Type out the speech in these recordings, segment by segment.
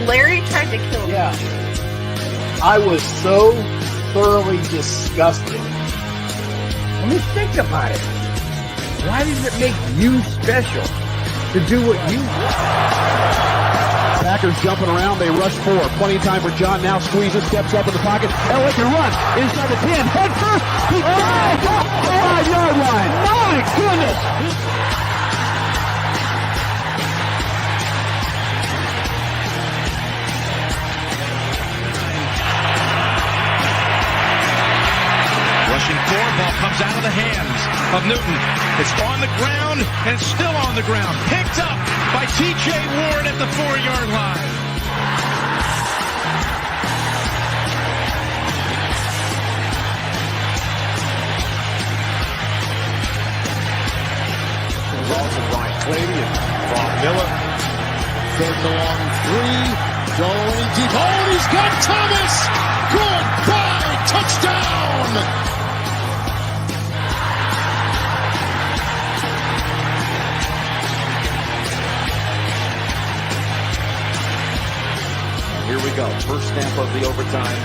Larry tried to kill me. Yeah. I was so thoroughly disgusted. I mean, think about it. Why does it make you special to do what you do? Packers jumping around. They rush forward. Plenty of time for John. Now squeezes, steps up in the pocket. Elway can run inside the 10. Head first. He drives off the 5-yard line. My goodness. Rushing forward, ball comes out of the hands of Newton. It's on the ground and still on the ground. Picked up by T.J. Ward at the 4-yard line. There's also Brian Clady and Bob Miller. Third and long 3. Going deep. Oh, he's got Thomas. Goodbye. Touchdown. Here we go. First snap of the overtime.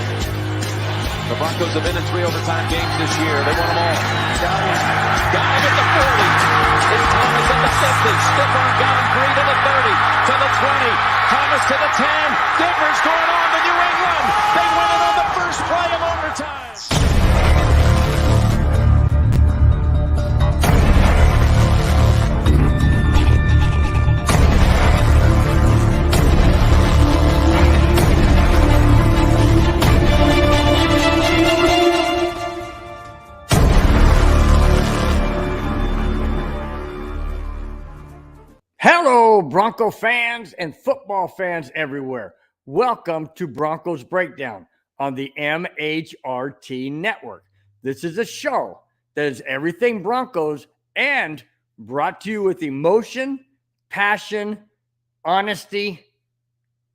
The Broncos have been in 3 overtime games this year. They won them all. Got him at the 40. It's Thomas at the 50. Stiff arm got him free to the 30. To the 20. Thomas to the 10. Denver's going on to New England. They win it on the first play of overtime. Hello, Bronco fans and football fans everywhere. Welcome to Broncos Breakdown on the MHRT Network. This is a show that is everything Broncos and brought to you with emotion, passion, honesty,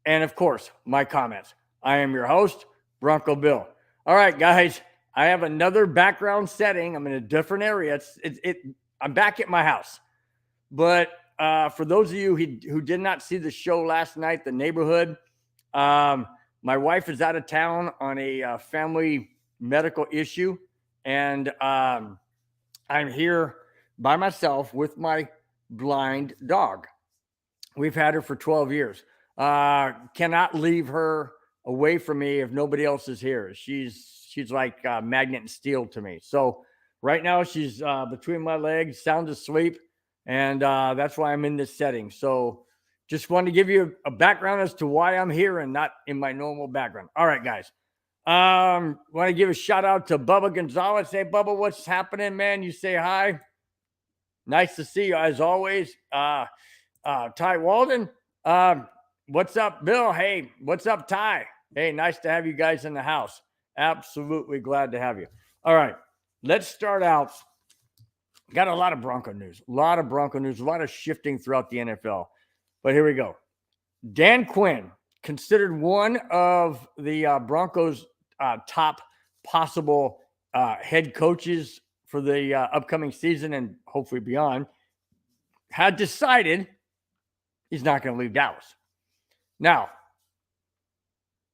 and of course, my comments. I am your host, Bronco Bill. All right, guys, I have another background setting. I'm in a different area. I'm back at my house, but for those of you who did not see the show last night, The Neighborhood, my wife is out of town on a family medical issue, and I'm here by myself with my blind dog. We've had her for 12 years. Cannot leave her away from me if nobody else is here. She's like magnet and steel to me. So right now she's between my legs, sound asleep. And that's why I'm in this setting. So just wanted to give you a background as to why I'm here and not in my normal background. All right, guys. Want to give a shout out to Bubba Gonzalez. Hey, Bubba, what's happening, man? You say hi. Nice to see you as always. Ty Walden. What's up, Bill? Hey, what's up, Ty? Hey, nice to have you guys in the house. Absolutely glad to have you. All right, let's start out. Got a lot of Bronco news, a lot of shifting throughout the NFL. But here we go. Dan Quinn, considered one of the Broncos' top possible head coaches for the upcoming season and hopefully beyond, had decided he's not going to leave Dallas. Now,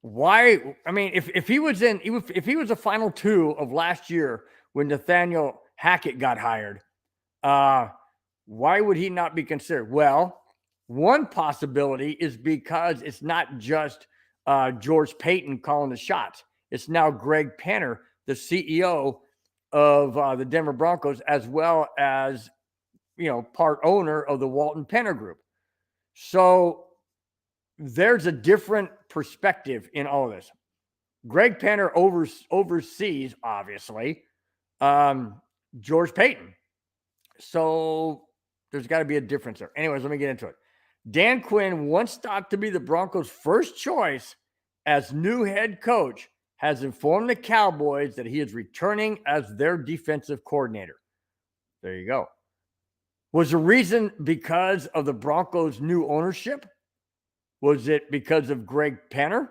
why? I mean, if he was a final 2 of last year when Nathaniel Hackett got hired, why would he not be considered? Well, one possibility is because it's not just George Payton calling the shots. It's now Greg Penner, the CEO of the Denver Broncos, as well as, part owner of the Walton Penner Group. So there's a different perspective in all of this. Greg Penner oversees, obviously, George Payton. So there's got to be a difference there. Anyways, let me get into it. Dan Quinn, once thought to be the Broncos' first choice as new head coach, has informed the Cowboys that he is returning as their defensive coordinator. There you go. Was the reason because of the Broncos' new ownership? Was it because of Greg Penner?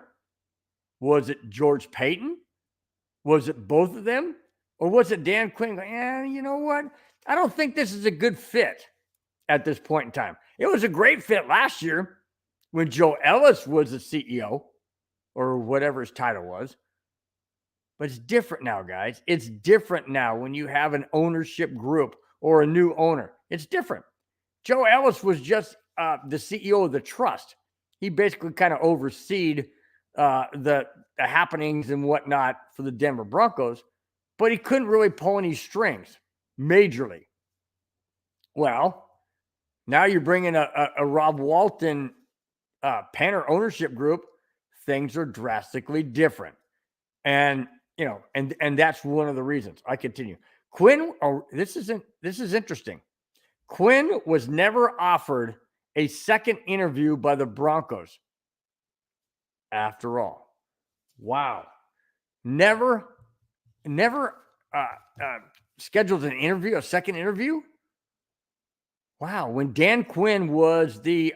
Was it George Payton? Was it both of them? Or was it Dan Quinn going, you know what? I don't think this is a good fit. at this point in time. It was a great fit last year when Joe Ellis was the CEO or whatever his title was. But it's different now, guys. It's different now when you have an ownership group or a new owner. It's different. Joe Ellis was just the CEO of the trust. He basically kind of overseed the happenings and whatnot for the Denver Broncos, but he couldn't really pull any strings majorly. Well, now you're bringing a Rob Walton Penner ownership group. Things are drastically different. And, you know, and that's one of the reasons. I continue. Quinn, this is interesting. Quinn was never offered a second interview by the Broncos. After all, wow. Never scheduled an interview, a second interview. Wow. When Dan Quinn was the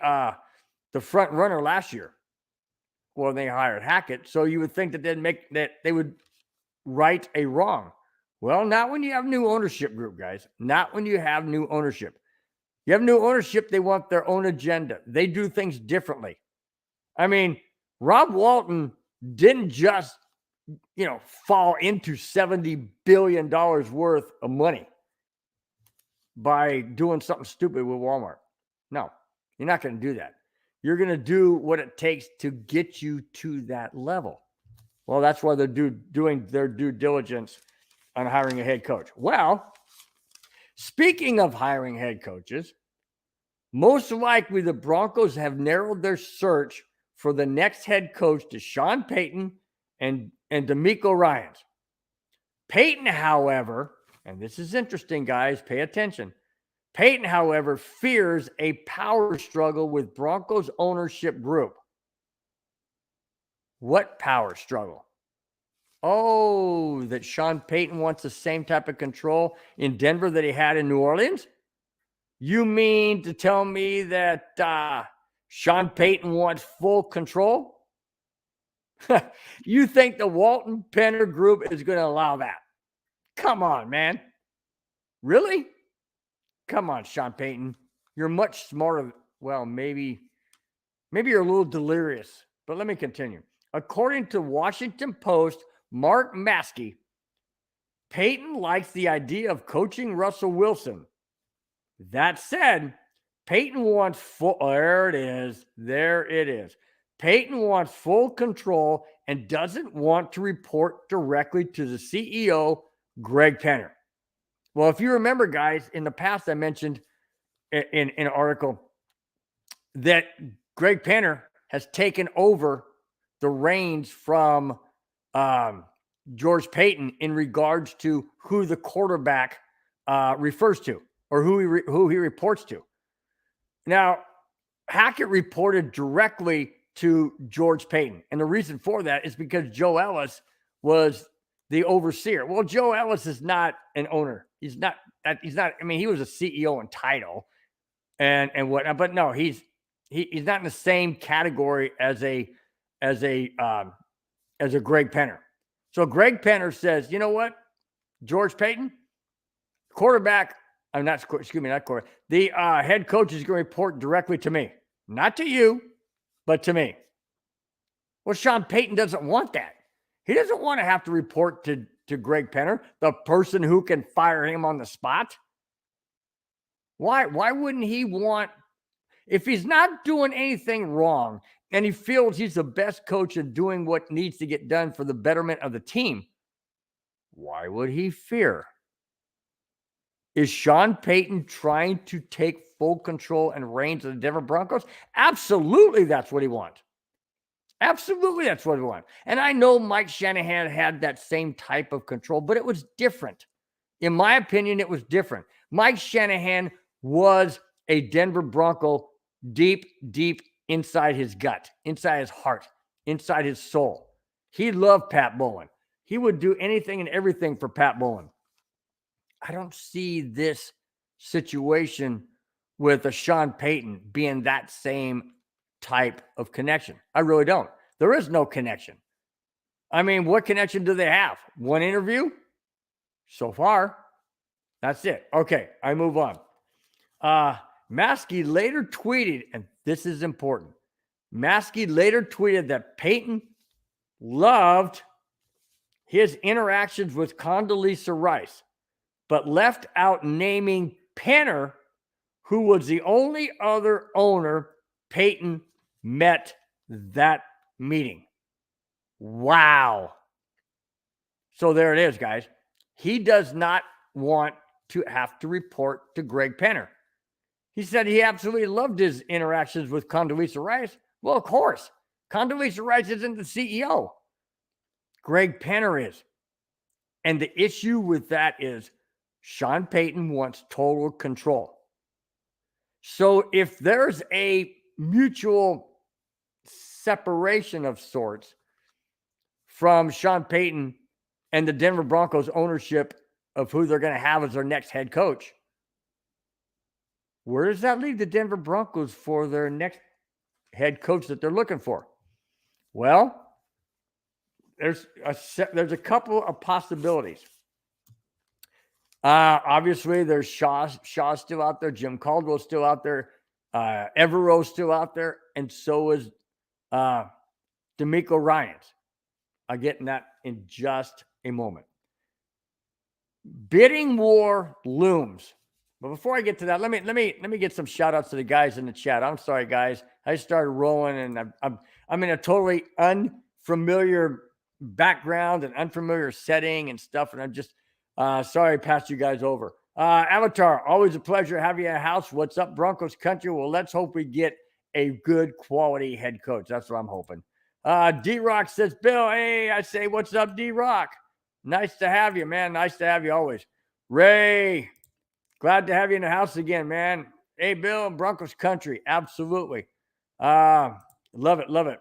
front runner last year, well, they hired Hackett. So you would think that they would right a wrong. Well, not when you have new ownership group, guys. Not when you have new ownership. You have new ownership, they want their own agenda. They do things differently. I mean, Rob Walton didn't just, you know, fall into $70 billion worth of money by doing something stupid with Walmart. No, you're not going to do that. You're going to do what it takes to get you to that level. Well, that's why they're doing their due diligence on hiring a head coach. Well, speaking of hiring head coaches, most likely the Broncos have narrowed their search for the next head coach to Sean Payton and DeMeco Ryans. Payton, however, and this is interesting, guys, pay attention. Payton, however, fears a power struggle with Broncos ownership group. What power struggle? Oh, that Sean Payton wants the same type of control in Denver that he had in New Orleans? You mean to tell me that Sean Payton wants full control? You think the Walton Penner group is going to allow that? Come on, man. Really? Come on, Sean Payton. You're much smarter. Well, maybe you're a little delirious, but let me continue. According to Washington Post, Mark Maskey, Payton likes the idea of coaching Russell Wilson. That said, Payton wants full, there it is. Payton wants full control and doesn't want to report directly to the CEO, Greg Penner. Well, if you remember, guys, in the past, I mentioned in an article that Greg Penner has taken over the reins from George Payton in regards to who the quarterback refers to or who he reports to. Now, Hackett reported directly to George Payton, and the reason for that is because Joe Ellis was the overseer. Well, Joe Ellis is not an owner. He's not. I mean, he was a CEO in title, and whatnot. But no, he's not in the same category as a Greg Penner. So Greg Penner says, you know what, George Payton, quarterback. I'm not. Excuse me, not quarterback. The head coach is going to report directly to me, not to you, but to me. Well, Sean Payton doesn't want that. He doesn't want to have to report to Greg Penner, the person who can fire him on the spot. Why wouldn't he want, if he's not doing anything wrong and he feels he's the best coach at doing what needs to get done for the betterment of the team, why would he fear? Is Sean Payton trying to take full control and reins of the Denver Broncos? Absolutely, that's what he wants. Absolutely, that's what he wants. And I know Mike Shanahan had that same type of control, but it was different. In my opinion, it was different. Mike Shanahan was a Denver Bronco deep, deep inside his gut, inside his heart, inside his soul. He loved Pat Bowlen. He would do anything and everything for Pat Bowlen. I don't see this situation with a Sean Payton being that same type of connection. I really don't. There is no connection. I mean, what connection do they have? One interview? So far. That's it. Okay, I move on. Maskey later tweeted, and this is important. Maskey later tweeted that Peyton loved his interactions with Condoleezza Rice, but left out naming Penner, who was the only other owner Peyton met that meeting. Wow. So there it is, guys. He does not want to have to report to Greg Penner. He said he absolutely loved his interactions with Condoleezza Rice. Well, of course. Condoleezza Rice isn't the CEO. Greg Penner is. And the issue with that is Sean Payton wants total control. So if there's a mutual separation of sorts from Sean Payton and the Denver Broncos ownership of who they're going to have as their next head coach, where does that leave the Denver Broncos for their next head coach that they're looking for? Well, there's a couple of possibilities. Obviously, there's Shaw's still out there. Jim Caldwell's still out there. Evero's still out there. And so is DeMeco Ryans. I'll get in that in just a moment. Bidding war looms. But before I get to that, let me get some shout outs to the guys in the chat. I'm sorry, guys. I started rolling and I'm in a totally unfamiliar background and unfamiliar setting and stuff. And I'm just sorry I passed you guys over. Avatar, always a pleasure having you in the house. What's up, Broncos country? Well, let's hope we get a good quality head coach. That's what I'm hoping. D-Rock says, Bill, hey, I say, what's up, D-Rock? Nice to have you, man. Nice to have you always. Ray, glad to have you in the house again, man. Hey, Bill, Broncos country. Absolutely. Love it. Love it.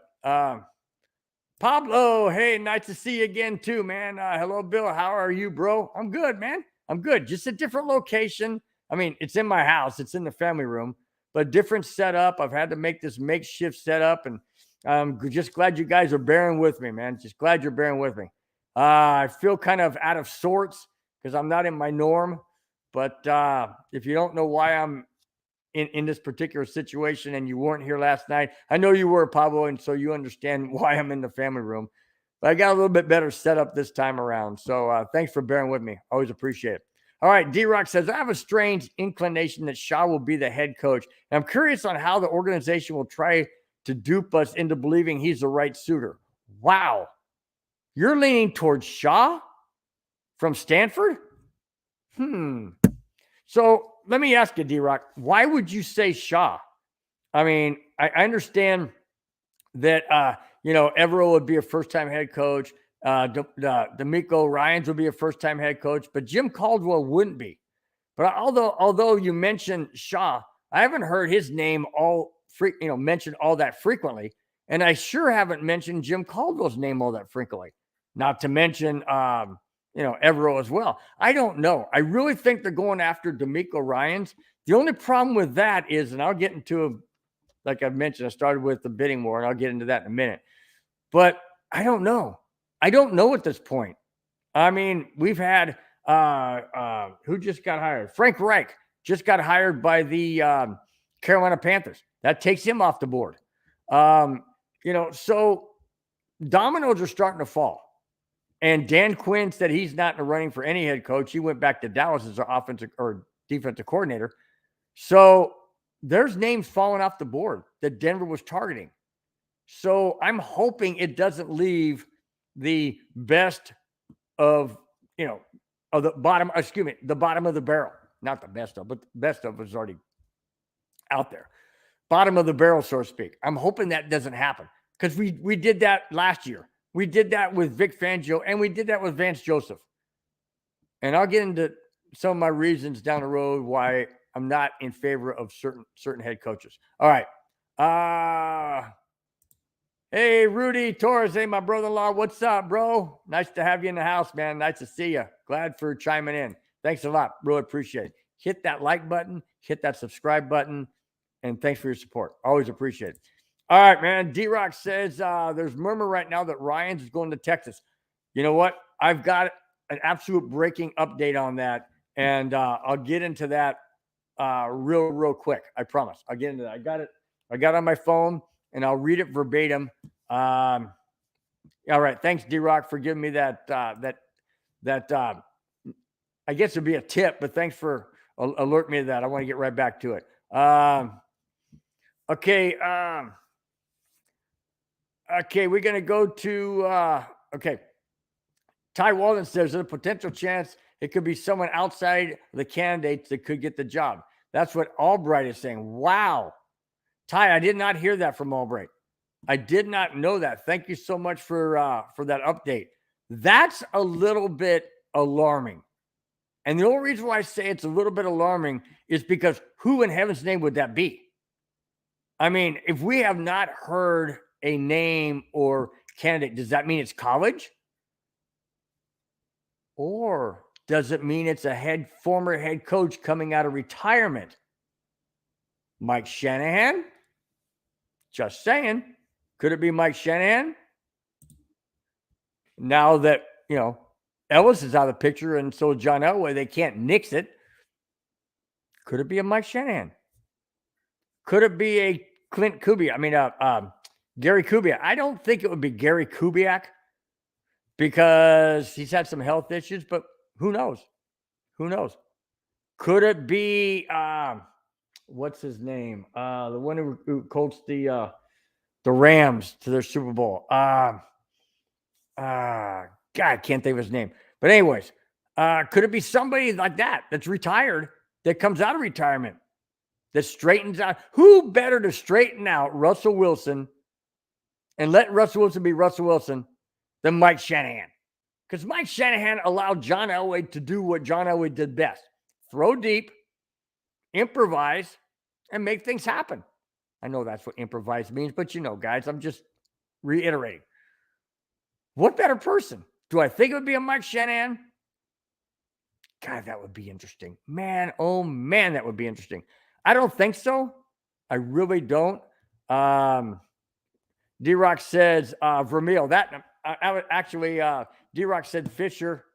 Pablo, hey, nice to see you again too, man. Hello, Bill. How are you, bro? I'm good, man. I'm good. Just a different location. I mean, it's in my house. It's in the family room, but different setup. I've had to make this makeshift setup, and I'm just glad you guys are bearing with me, man. Just glad you're bearing with me. I feel kind of out of sorts because I'm not in my norm, but if you don't know why I'm in this particular situation and you weren't here last night, I know you were, Pablo, and so you understand why I'm in the family room. But I got a little bit better setup this time around. So thanks for bearing with me. Always appreciate it. All right, D-Rock says, I have a strange inclination that Shaw will be the head coach. And I'm curious on how the organization will try to dupe us into believing he's the right suitor. Wow. You're leaning towards Shaw from Stanford? So let me ask you, D-Rock, why would you say Shaw? I mean, I understand that, Evero would be a first-time head coach. DeMeco Ryans would be a first-time head coach, but Jim Caldwell wouldn't be. But although you mentioned Shaw, I haven't heard his name mentioned all that frequently. And I sure haven't mentioned Jim Caldwell's name all that frequently. Not to mention, Evero as well. I don't know. I really think they're going after DeMeco Ryans. The only problem with that is, and I'll get into, like I've mentioned, I started with the bidding war, and I'll get into that in a minute. But I don't know. I don't know at this point. I mean, we've had who just got hired? Frank Reich just got hired by the Carolina Panthers. That takes him off the board. So dominoes are starting to fall. And Dan Quinn said he's not in the running for any head coach. He went back to Dallas as our offensive or defensive coordinator. So there's names falling off the board that Denver was targeting. So I'm hoping it doesn't leave the best of, the bottom of the barrel. Not the best of, but the best of is already out there. Bottom of the barrel, so to speak. I'm hoping that doesn't happen because we did that last year. We did that with Vic Fangio, and we did that with Vance Joseph. And I'll get into some of my reasons down the road why I'm not in favor of certain head coaches. All right. Hey, Rudy Torres. Hey, my brother-in-law. What's up, bro? Nice to have you in the house, man. Nice to see you. Glad for chiming in. Thanks a lot. Really appreciate it. Hit that like button. Hit that subscribe button. And thanks for your support. Always appreciate it. All right, man. D-Rock says there's murmur right now that Ryans is going to Texas. You know what? I've got an absolute breaking update on that, and I'll get into that real quick. I promise. I'll get into that. I got it on my phone, and I'll read it verbatim. All right. Thanks, D-Rock, for giving me that. I guess it'd be a tip, but thanks for alert me to that. I want to get right back to it. Okay. Okay, we're going to go to, okay. Ty Walden says there's a potential chance it could be someone outside the candidates that could get the job. That's what Albright is saying. Wow. Ty, I did not hear that from Albright. I did not know that. Thank you so much for that update. That's a little bit alarming. And the only reason why I say it's a little bit alarming is because who in heaven's name would that be? I mean, if we have not heard a name or candidate, does that mean it's college? Or does it mean it's a former head coach coming out of retirement? Mike Shanahan? Just saying. Could it be Mike Shanahan? Now that, Ellis is out of the picture and so John Elway, they can't nix it. Could it be a Mike Shanahan? Could it be a Clint Kubiak? Gary Kubiak. I don't think it would be Gary Kubiak because he's had some health issues, but who knows? Who knows? Could it be what's his name? The one who coached the Rams to their Super Bowl. God, I can't think of his name. But anyways, could it be somebody like that that's retired that comes out of retirement that straightens out? Who better to straighten out Russell Wilson and let Russell Wilson be Russell Wilson than Mike Shanahan? Because Mike Shanahan allowed John Elway to do what John Elway did best. Throw deep, improvise, and make things happen. I know that's what improvise means, but guys, I'm just reiterating. What better person? Do I think it would be a Mike Shanahan? God, that would be interesting. Man, oh man, that would be interesting. I don't think so. I really don't. D-Rock says Vermeil. That actually, D-Rock said Fisher.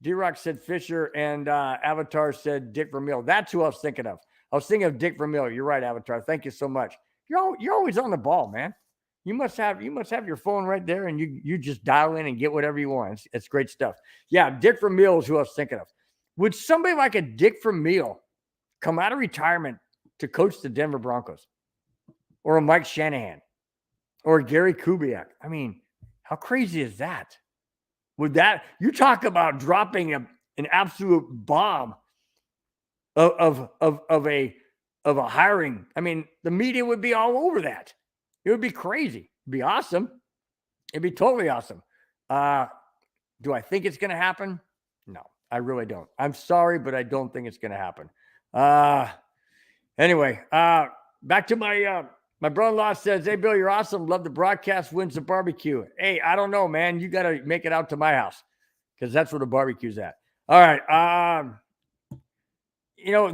D-Rock said Fisher, and Avatar said Dick Vermeil. That's who I was thinking of. I was thinking of Dick Vermeil. You're right, Avatar. Thank you so much. You're always on the ball, man. You must have your phone right there, and you just dial in and get whatever you want. It's great stuff. Yeah, Dick Vermeil is who I was thinking of. Would somebody like a Dick Vermeil come out of retirement to coach the Denver Broncos, or a Mike Shanahan, or Gary Kubiak? I mean, how crazy is that? Would that, you talk about dropping an absolute bomb of a hiring? I mean, the media would be all over that. It would be crazy. It'd be awesome. It'd be totally awesome. Do I think it's going to happen? No, I really don't. I'm sorry, but I don't think it's going to happen. Anyway, back to my brother-in-law says, "Hey, Bill, you're awesome. Love the broadcast. Wins the barbecue." Hey, I don't know, man. You got to make it out to my house because that's where the barbecue's at. All right.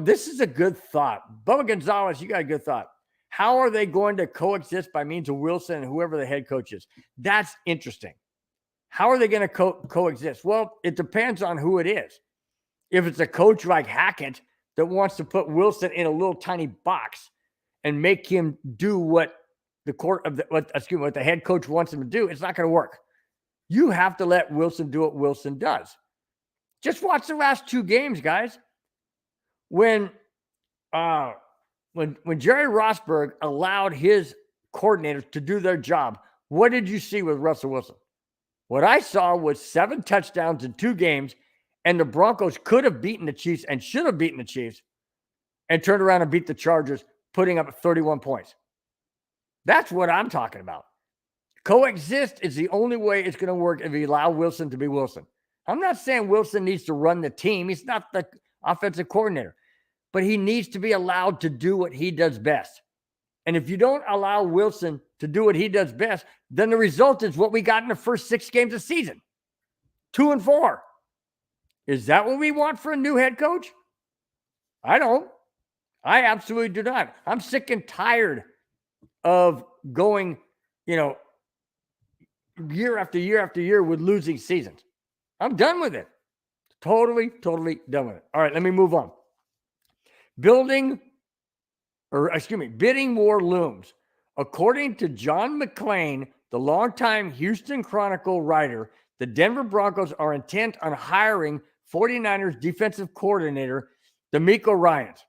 This is a good thought. Bubba Gonzalez, you got a good thought. How are they going to coexist by means of Wilson and whoever the head coach is? That's interesting. How are they going to coexist? Well, it depends on who it is. If it's a coach like Hackett that wants to put Wilson in a little tiny box and make him do what the head coach wants him to do, it's not going to work. You have to let Wilson do what Wilson does. Just watch the last two games, guys. When Jerry Rosburg allowed his coordinators to do their job, what did you see with Russell Wilson? What I saw was 7 touchdowns in 2 games, and the Broncos could have beaten the Chiefs and should have beaten the Chiefs and turned around and beat the Chargers, putting up 31 points. That's what I'm talking about. Coexist is the only way it's going to work if you allow Wilson to be Wilson. I'm not saying Wilson needs to run the team. He's not the offensive coordinator. But he needs to be allowed to do what he does best. And if you don't allow Wilson to do what he does best, then the result is what we got in the first 6 games of the season. 2-4. Is that what we want for a new head coach? I don't. I absolutely do not. I'm sick and tired of going, year after year after year with losing seasons. I'm done with it. Totally done with it. All right, let me move on. Bidding war looms. According to John McClain, the longtime Houston Chronicle writer, the Denver Broncos are intent on hiring 49ers defensive coordinator DeMeco Ryans.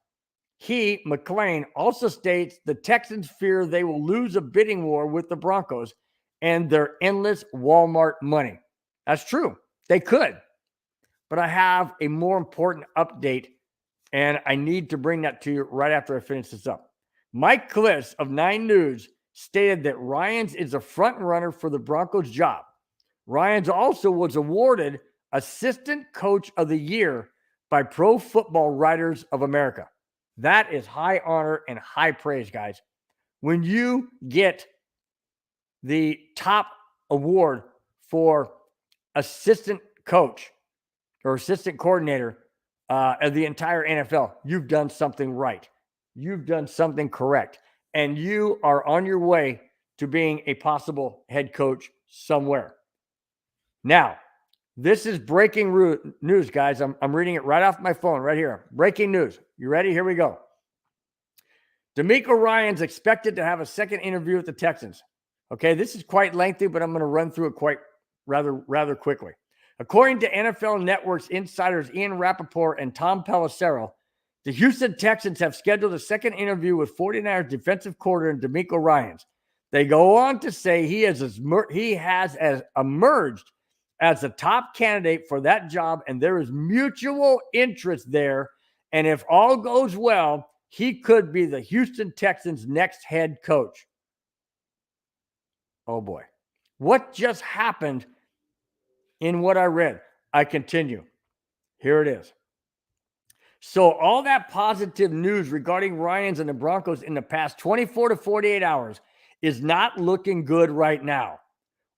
McClain, also states the Texans fear they will lose a bidding war with the Broncos and their endless Walmart money. That's true. They could. But I have a more important update, and I need to bring that to you right after I finish this up. Mike Kliss of 9 News stated that Ryans is a front runner for the Broncos job. Ryans also was awarded Assistant Coach of the Year by Pro Football Writers of America. That is high honor and high praise, guys. When you get the top award for assistant coach or assistant coordinator of the entire NFL, you've done something right. You've done something correct. And you are on your way to being a possible head coach somewhere. Now, this is breaking news, guys. I'm reading it right off my phone right here. Breaking news. You ready? Here we go. DeMeco Ryans expected to have a second interview with the Texans. Okay, this is quite lengthy, but I'm going to run through it rather quickly. According to NFL Network's insiders Ian Rappaport and Tom Pelissero, the Houston Texans have scheduled a second interview with 49ers defensive coordinator DeMeco Ryans. They go on to say he has emerged as the top candidate for that job, and there is mutual interest there. And if all goes well, he could be the Houston Texans' next head coach. Oh boy. What just happened in what I read? I continue. Here it is. So all that positive news regarding Ryans and the Broncos in the past 24 to 48 hours is not looking good right now.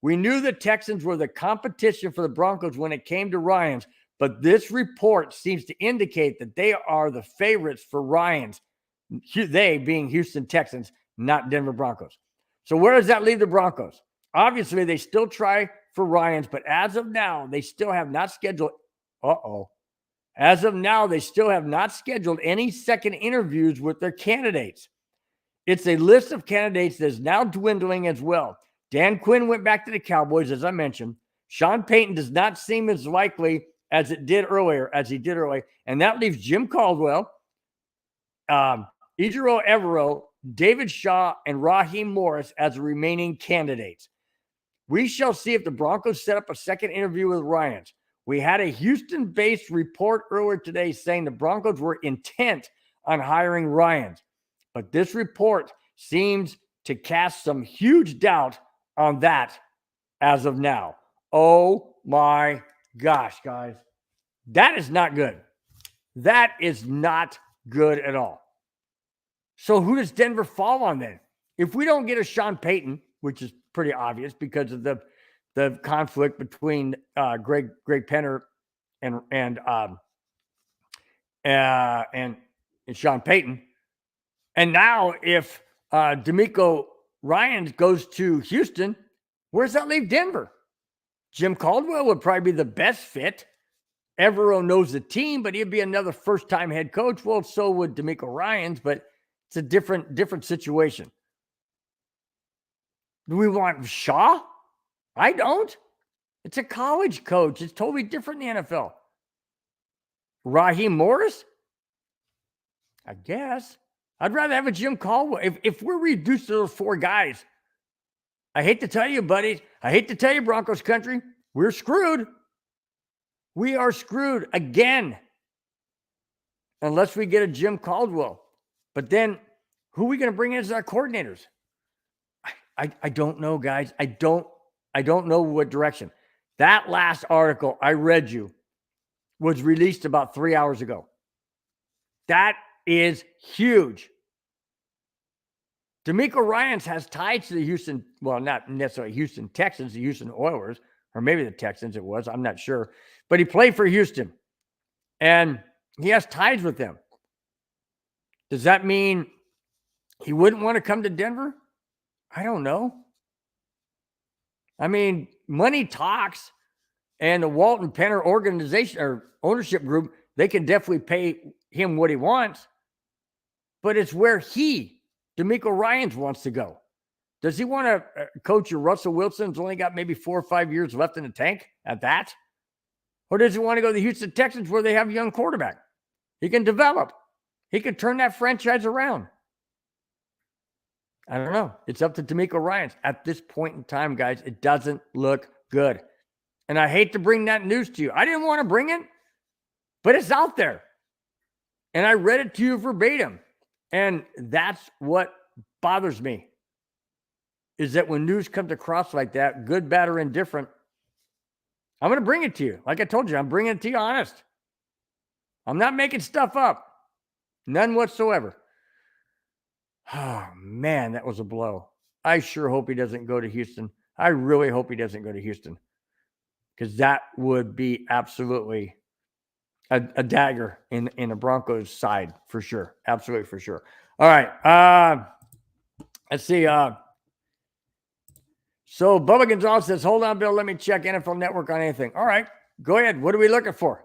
We knew the Texans were the competition for the Broncos when it came to Ryans, but this report seems to indicate that they are the favorites for Ryans, they being Houston Texans, not Denver Broncos. So where does that leave the Broncos? Obviously, they still try for Ryans, but as of now, they still have not scheduled. As of now, they still have not scheduled any second interviews with their candidates. It's a list of candidates that is now dwindling as well. Dan Quinn went back to the Cowboys, as I mentioned. Sean Payton does not seem as likely as he did earlier, and that leaves Jim Caldwell, Ejiro Evero, David Shaw, and Raheem Morris as the remaining candidates. We shall see if the Broncos set up a second interview with Ryans. We had a Houston-based report earlier today saying the Broncos were intent on hiring Ryans, but this report seems to cast some huge doubt on that as of now. Oh my gosh, guys. That is not good. That is not good at all. So who does Denver fall on then? If we don't get a Sean Payton, which is pretty obvious because of the conflict between Greg Penner and Sean Payton, and now if DeMeco Ryans goes to Houston, where does that leave Denver? Jim Caldwell would probably be the best fit. Evero knows the team, but he'd be another first-time head coach. Well, so would DeMeco Ryans, but it's a different situation. Do we want Shaw? I don't. It's a college coach. It's totally different in the NFL. Raheem Morris? I guess. I'd rather have a Jim Caldwell. If we're reduced to those 4 guys, I hate to tell you, buddies. I hate to tell you, Broncos country, we're screwed. We are screwed again. Unless we get a Jim Caldwell. But then, who are we going to bring in as our coordinators? I don't know, guys. I don't know what direction. That last article I read you was released about 3 hours ago. That is huge. DeMeco Ryans has ties to the Houston, well, not necessarily Houston Texans, the Houston Oilers, or maybe the Texans it was, I'm not sure. But he played for Houston, and he has ties with them. Does that mean he wouldn't want to come to Denver? I don't know. I mean, money talks, and the Walton Penner organization or ownership group, they can definitely pay him what he wants. but it's where DeMeco Ryans, wants to go. Does he want to coach your Russell Wilson's only got maybe 4 or 5 years left in the tank at that? Or does he want to go to the Houston Texans where they have a young quarterback? He can develop. He can turn that franchise around. I don't know. It's up to DeMeco Ryans. At this point in time, guys, it doesn't look good. And I hate to bring that news to you. I didn't want to bring it, but it's out there. And I read it to you verbatim. And that's what bothers me, is that when news comes across like that, good, bad, or indifferent, I'm going to bring it to you. Like I told you, I'm bringing it to you honest. I'm not making stuff up. None whatsoever. Oh, man, that was a blow. I sure hope he doesn't go to Houston. I really hope he doesn't go to Houston, because that would be absolutely a dagger in the Broncos' side for sure. Absolutely for sure. All right. Let's see. So Bubba Gonzalez says, hold on, Bill. Let me check NFL Network on anything. All right. Go ahead. What are we looking for?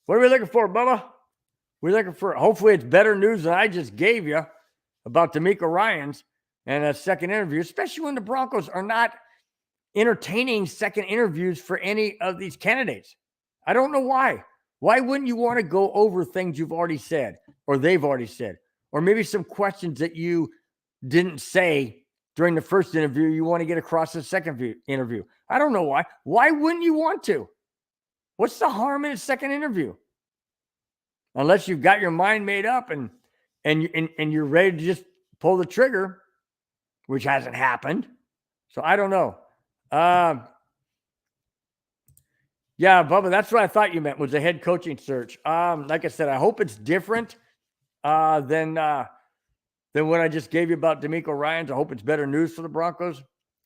What are we looking for, Bubba? We're looking for, hopefully it's better news than I just gave you about DeMeco Ryans and a second interview, especially when the Broncos are not entertaining second interviews for any of these candidates. I don't know why. Why wouldn't you want to go over things you've already said, or they've already said, or maybe some questions that you didn't say during the first interview you want to get across the second interview? I don't know why. Why wouldn't you want to? What's the harm in a second interview? Unless you've got your mind made up and you're ready to just pull the trigger, which hasn't happened. So I don't know. Yeah, Bubba, that's what I thought you meant, was a head coaching search. Like I said, I hope it's different than what I just gave you about DeMeco Ryans. I hope it's better news for the Broncos.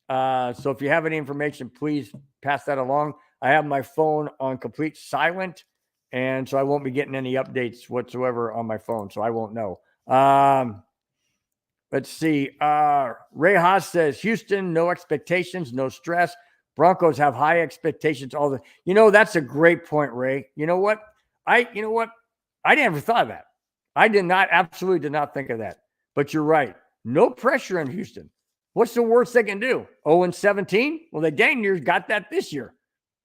So if you have any information, please pass that along. I have my phone on complete silent, and so I won't be getting any updates whatsoever on my phone, so I won't know. Let's see. Ray Haas says, Houston, no expectations, no stress. Broncos have high expectations. That's a great point, Ray. You know what? I never thought of that. Absolutely did not think of that. But you're right. No pressure in Houston. What's the worst they can do? 0-17? Well, they dang near got that this year.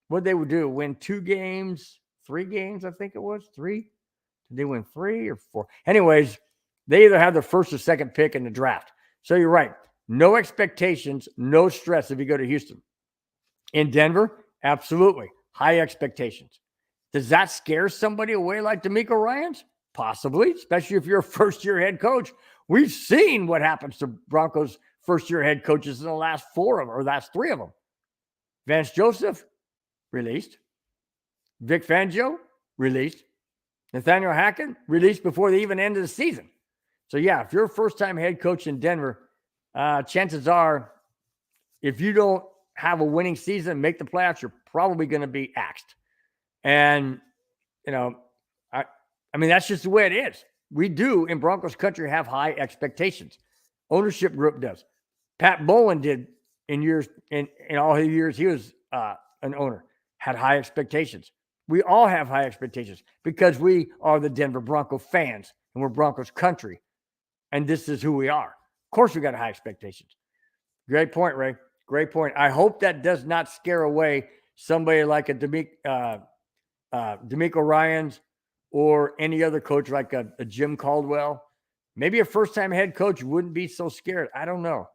What they would do? Win 3 games, I think it was 3. Did they win 3 or 4? Anyways, they either have the first or second pick in the draft. So you're right. No expectations, no stress if you go to Houston. In Denver, absolutely. High expectations. Does that scare somebody away like DeMeco Ryans? Possibly, especially if you're a first-year head coach. We've seen what happens to Broncos first-year head coaches in the last 4 of them, or last 3 of them. Vance Joseph, released. Vic Fangio, released. Nathaniel Hackett, released before they even ended the season. So, yeah, if you're a first-time head coach in Denver, chances are, if you don't have a winning season, make the playoffs, you're probably going to be axed. And, I mean, that's just the way it is. We do in Broncos country have high expectations. Ownership group does. Pat Bowlen did in all his years he was an owner, had high expectations. We all have high expectations because we are the Denver Bronco fans and we're Broncos country. And this is who we are. Of course, we got high expectations. Great point, Ray. Great point. I hope that does not scare away somebody like a DeMeco Ryans or any other coach like a Jim Caldwell. Maybe a first-time head coach wouldn't be so scared. I don't know.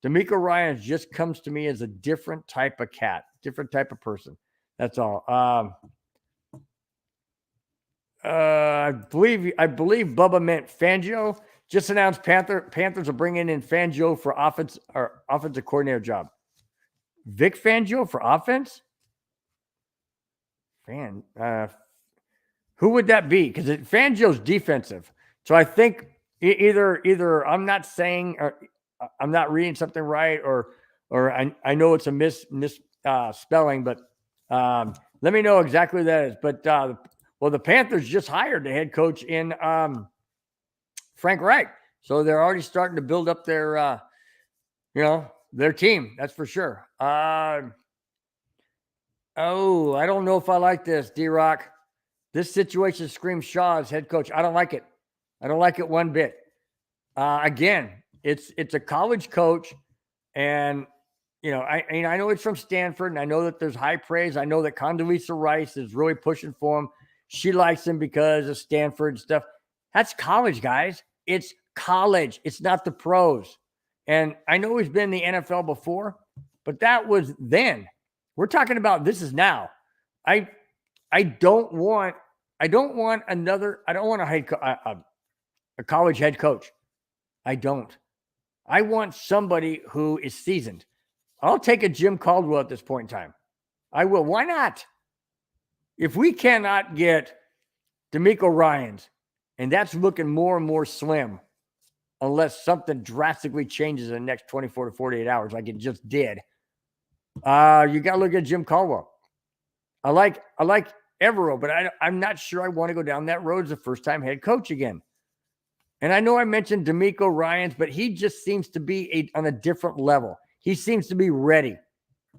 DeMeco Ryans just comes to me as a different type of cat, different type of person. That's all. I believe Bubba meant Fangio. Just announced Panthers are bringing in Fangio for offensive coordinator job. Vic Fangio for offense? Who would that be? Because Fangio's defensive. So I think either I'm not saying, or I'm not reading something right, or I know it's a misspelling, but let me know exactly what that is. But the Panthers just hired the head coach in Frank Reich, so they're already starting to build up their their team. That's for sure. I don't know if I like this, D-Rock. This situation screams Shaw as head coach. I don't like it. I don't like it one bit. Again, it's a college coach, and I know it's from Stanford, and I know that there's high praise. I know that Condoleezza Rice is really pushing for him. She likes him because of Stanford and stuff. That's college, guys. It's college. It's not the pros. And I know he's been in the NFL before, but that was then. We're talking about this is now. I don't want a college head coach. I don't. I want somebody who is seasoned. I'll take a Jim Caldwell at this point in time. I will. Why not? If we cannot get DeMeco Ryans, and that's looking more and more slim, unless something drastically changes in the next 24 to 48 hours, like it just did, you got to look at Jim Caldwell. I like Evero, but I'm not sure I want to go down that road as a first-time head coach again. And I know I mentioned DeMeco Ryans, but he just seems to be on a different level. He seems to be ready.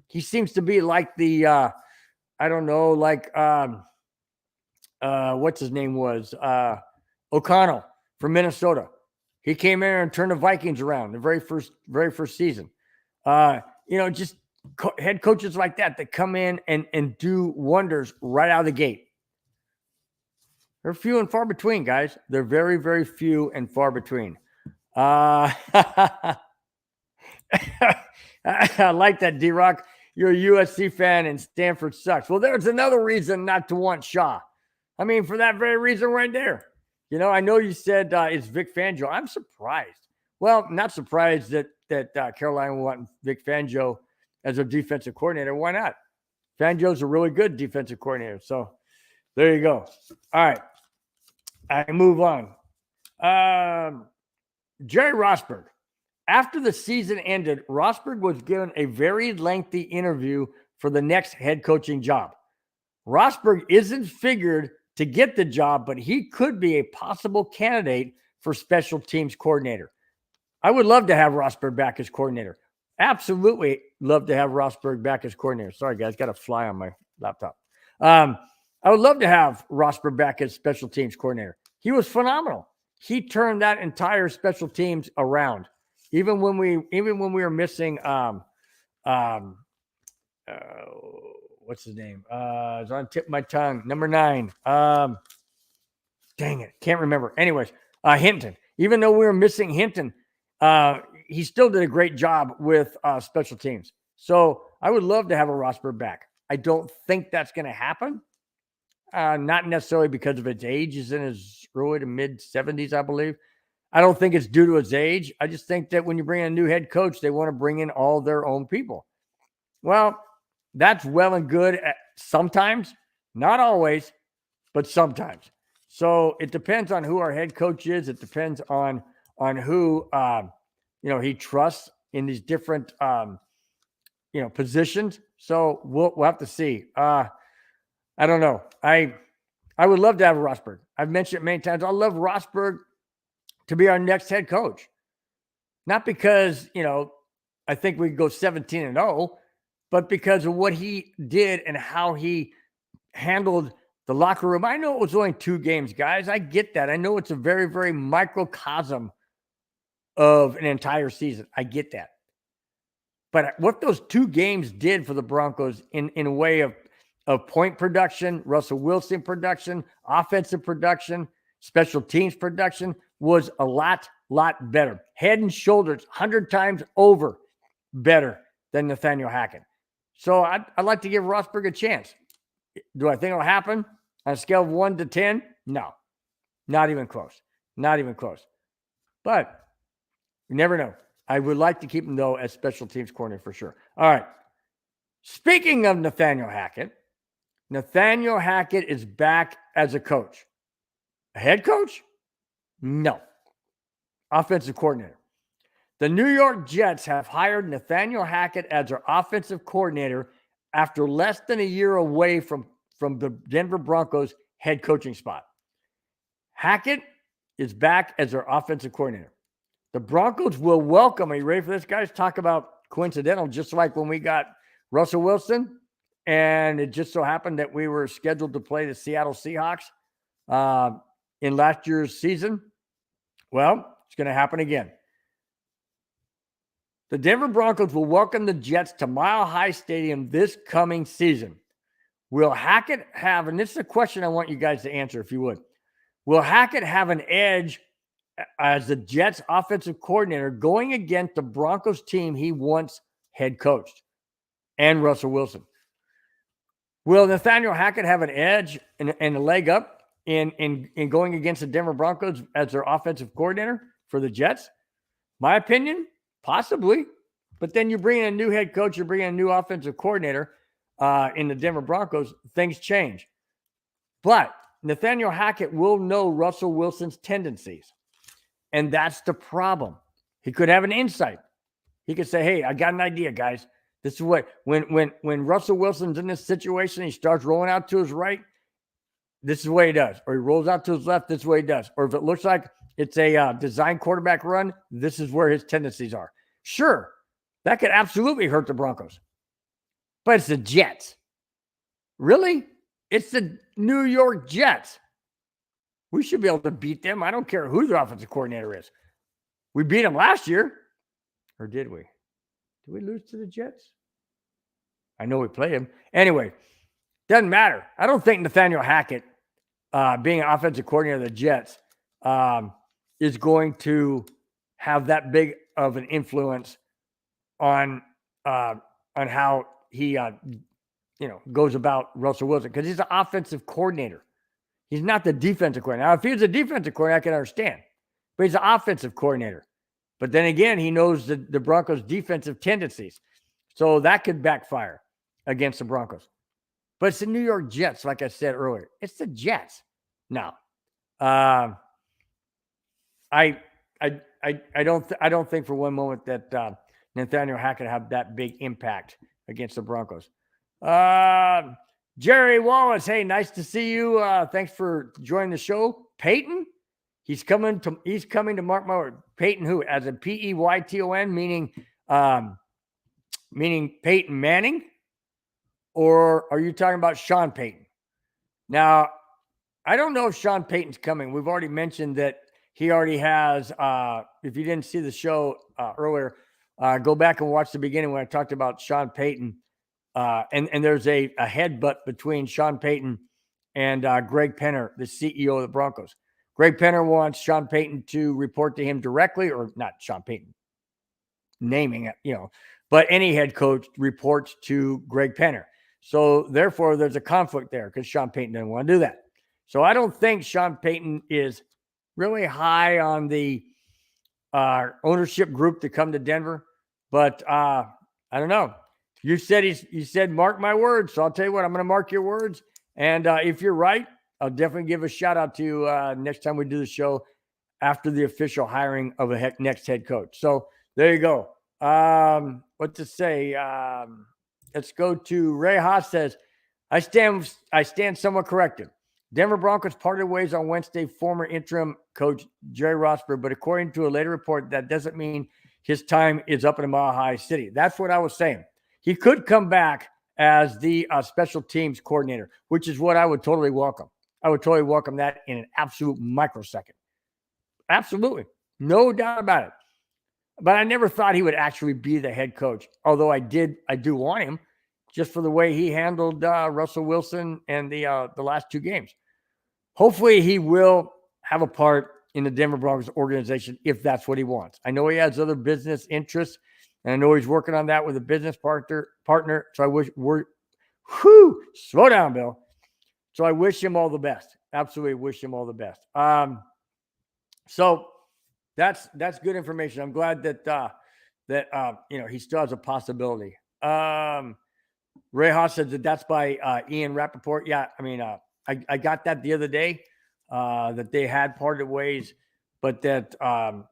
He seems to be like the, what's his name was? O'Connell from Minnesota. He came in and turned the Vikings around the very first season. Just head coaches like that come in and do wonders right out of the gate. They're few and far between, guys. They're very, very few and far between. I like that, D-Rock. You're a USC fan and Stanford sucks. Well, there's another reason not to want Shaw. I mean, for that very reason right there. I know you said it's Vic Fangio. I'm surprised. Well, not surprised that Carolina will want Vic Fangio as a defensive coordinator. Why not? Fangio's a really good defensive coordinator. So there you go. All right. I move on. Jerry Rosburg. After the season ended, Rosburg was given a very lengthy interview for the next head coaching job. Rosburg isn't figured to get the job, but he could be a possible candidate for special teams coordinator. I would love to have Rosburg back as coordinator. Absolutely love to have Rosburg back as coordinator. Sorry, guys, got a fly on my laptop. I would love to have Rosburg back as special teams coordinator. He was phenomenal. He turned that entire special teams around. Even when we were missing, what's his name? It's on the tip of my tongue. Number 9. Dang it, can't remember. Anyways, Hinton. Even though we were missing Hinton, he still did a great job with special teams. So I would love to have a Rosburg back. I don't think that's going to happen. Not necessarily because of his age. He's in his early to mid 70s, I believe. I don't think it's due to his age. I just think that when you bring in a new head coach, they want to bring in all their own people. Well, that's well and good sometimes, not always, but sometimes. So it depends on who our head coach is. It depends on who he trusts in these different positions. So we'll have to see. I don't know. I would love to have Rosburg. I've mentioned it many times. I love Rosburg to be our next head coach. Not because, I think we could go 17-0, but because of what he did and how he handled the locker room. I know it was only 2 games, guys. I get that. I know it's a very, very microcosm of an entire season. I get that. But what those 2 games did for the Broncos in a way of point production, Russell Wilson production, offensive production, special teams production was a lot better. Head and shoulders, 100 times over better than Nathaniel Hackett. So I'd like to give Rosburg a chance. Do I think it'll happen on a scale of 1 to 10? No, not even close. Not even close. But you never know. I would like to keep him, though, as special teams coordinator for sure. All right. Speaking of Nathaniel Hackett is back as a coach. A head coach? No. Offensive coordinator. The New York Jets have hired Nathaniel Hackett as their offensive coordinator after less than a year away from the Denver Broncos head coaching spot. Hackett is back as their offensive coordinator. The Broncos will welcome, are you ready for this, guys? Talk about coincidental, just like when we got Russell Wilson, and it just so happened that we were scheduled to play the Seattle Seahawks in last year's season. Well, It's going to happen again. The Denver Broncos will welcome the Jets to Mile High Stadium this coming season. Will Hackett have, and this is a question I want you guys to answer if you would. Will Hackett have an edge as the Jets offensive coordinator going against the Broncos team he once head coached and Russell Wilson? Will Nathaniel Hackett have an edge and a leg up in going against the Denver Broncos as their offensive coordinator for the Jets? My opinion, possibly. But then you bring in a new head coach, you bring in a new offensive coordinator in the Denver Broncos, things change. But Nathaniel Hackett will know Russell Wilson's tendencies. And that's the problem. He could have an insight. He could say, hey, I got an idea, guys. This is what, when Russell Wilson's in this situation, he starts rolling out to his right, this is what he does. Or he rolls out to his left, this is what he does. Or if it looks like it's a design quarterback run, this is where his tendencies are. Sure, that could absolutely hurt the Broncos. But it's the Jets. Really? It's the New York Jets. We should be able to beat them. I don't care who the offensive coordinator is. We beat them last year. Or did we? Did we lose to the Jets? I know we played them. Anyway, doesn't matter. I don't think Nathaniel Hackett, being an offensive coordinator of the Jets, is going to have that big of an influence on how he goes about Russell Wilson, because he's an offensive coordinator. He's not the defensive coordinator. Now, if he was a defensive coordinator, I can understand. But he's an offensive coordinator. But then again, he knows the Broncos' defensive tendencies. So that could backfire against the Broncos. But it's the New York Jets, like I said earlier. It's the Jets. Now, I don't think for one moment that Nathaniel Hackett have that big impact against the Broncos. Jerry Wallace, hey, nice to see you. Thanks for joining the show. Peyton, he's coming to mark my word. Peyton who? As a Peyton, meaning Peyton Manning? Or are you talking about Sean Payton? Now, I don't know if Sean Payton's coming. We've already mentioned that he already has, if you didn't see the show earlier, go back and watch the beginning when I talked about Sean Payton. And there's a headbutt between Sean Payton and Greg Penner, the CEO of the Broncos. Greg Penner wants Sean Payton to report to him directly, or not Sean Payton, naming it, but any head coach reports to Greg Penner. So therefore, there's a conflict there because Sean Payton doesn't want to do that. So I don't think Sean Payton is really high on the ownership group to come to Denver, but I don't know. You said mark my words, so I'll tell you what, I'm going to mark your words. And if you're right, I'll definitely give a shout out to you next time we do the show after the official hiring of a next head coach. So there you go. What to say? Let's go to Ray Haas says, I stand somewhat corrected. Denver Broncos parted ways on Wednesday, former interim coach Jerry Rossberg, but according to a later report, that doesn't mean his time is up in Mile High City. That's what I was saying. He could come back as the special teams coordinator, which is what I would totally welcome. I would totally welcome that in an absolute microsecond. Absolutely. No doubt about it. But I never thought he would actually be the head coach, although I do want him just for the way he handled Russell Wilson and the last two games. Hopefully he will have a part in the Denver Broncos organization if that's what he wants. I know he has other business interests, and I know he's working on that with a business partner. So I wish slow down, Bill. So I wish him all the best. Absolutely wish him all the best. So that's good information. I'm glad that he still has a possibility. Ray Haas said that's by Ian Rappaport. Yeah, I mean, I got that the other day that they had parted ways, but that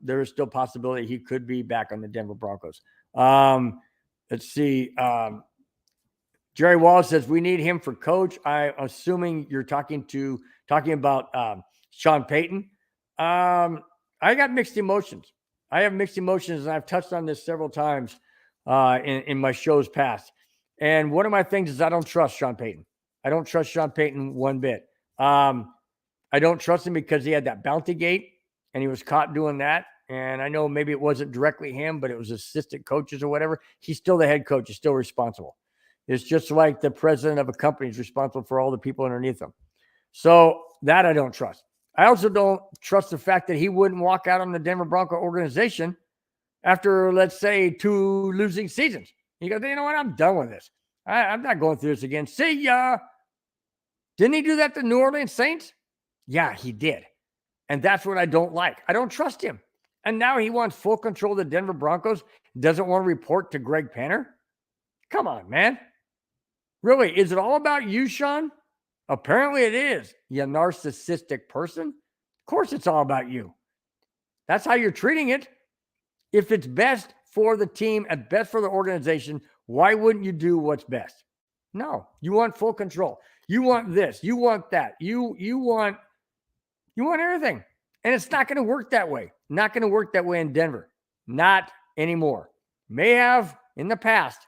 there is still possibility he could be back on the Denver Broncos. Let's see. Jerry Wallace says we need him for coach. I'm assuming you're talking about Sean Payton. I got mixed emotions. I have mixed emotions, and I've touched on this several times in my shows past. And one of my things is I don't trust Sean Payton. I don't trust Sean Payton one bit. I don't trust him because he had that bounty gate, and he was caught doing that. and I know maybe it wasn't directly him, but it was assistant coaches or whatever, he's still the head coach. He's still responsible. It's just like the president of a company is responsible for all the people underneath them. So that I don't trust. I also don't trust the fact that he wouldn't walk out on the Denver Bronco organization after, let's say, 2 losing seasons. He goes, you know what? I'm done with this. I'm not going through this again. See ya. Didn't he do that to New Orleans Saints? Yeah, he did. And that's what I don't like. I don't trust him. And now he wants full control of the Denver Broncos, doesn't want to report to Greg Panner. Come on, man. Really, is it all about you, Sean? Apparently it is, you narcissistic person. Of course it's all about you. That's how you're treating it. If it's best for the team and best for the organization, why wouldn't you do what's best? No, you want full control. You want this. You want that. You want everything. And it's not going to work that way. Not going to work that way in Denver. Not anymore. May have in the past